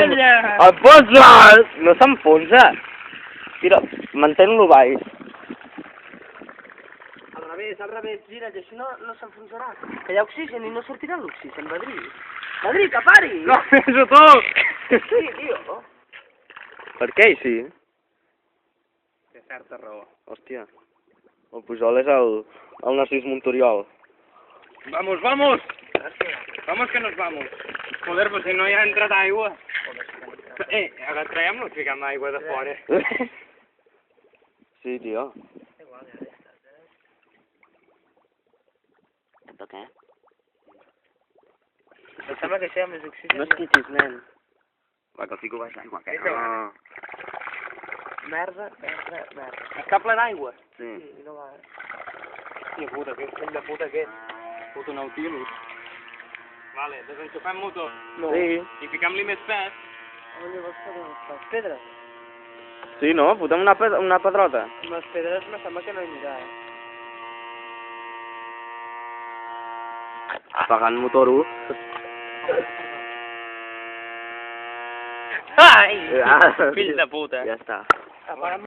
Enfonsa! No s'enfonsa! Tira, mantén-lo baix. Al revés, gira't, així no s'enfonsarà. Que hi ha oxigen i no sortirà l'oxigen, Madrid. Madrid, que pari! No, fes-ho tu! Sí, tio. Per què sí? Té certa raó. Hòstia, el Pujol és el Narcís Montoriol. Vamos, vamos! Vamos que nos vamos. Joder, pues si no hi ha entrat aigua. Ara traiem-lo i fiquem aigua de fora. Sí, tio. Però què? Em sembla que això amb els oxígens... No esquitis, nen. Va, que el fico baix l'aigua, que... Ah, Merda. Està ple d'aigua? sí. I no va... Hòstia puta, que fill de puta aquest. Puto Nautilus. Vale, desenxufem motor. No. Sí. I fiquem-li més pes. On li vols fotre les pedres? Sí, no? Fotem una pedrota. Amb les pedres me sembla que no hi anirà, Apagant motor 1. Ai! Ja, Fill de puta. ja està. Apaga'm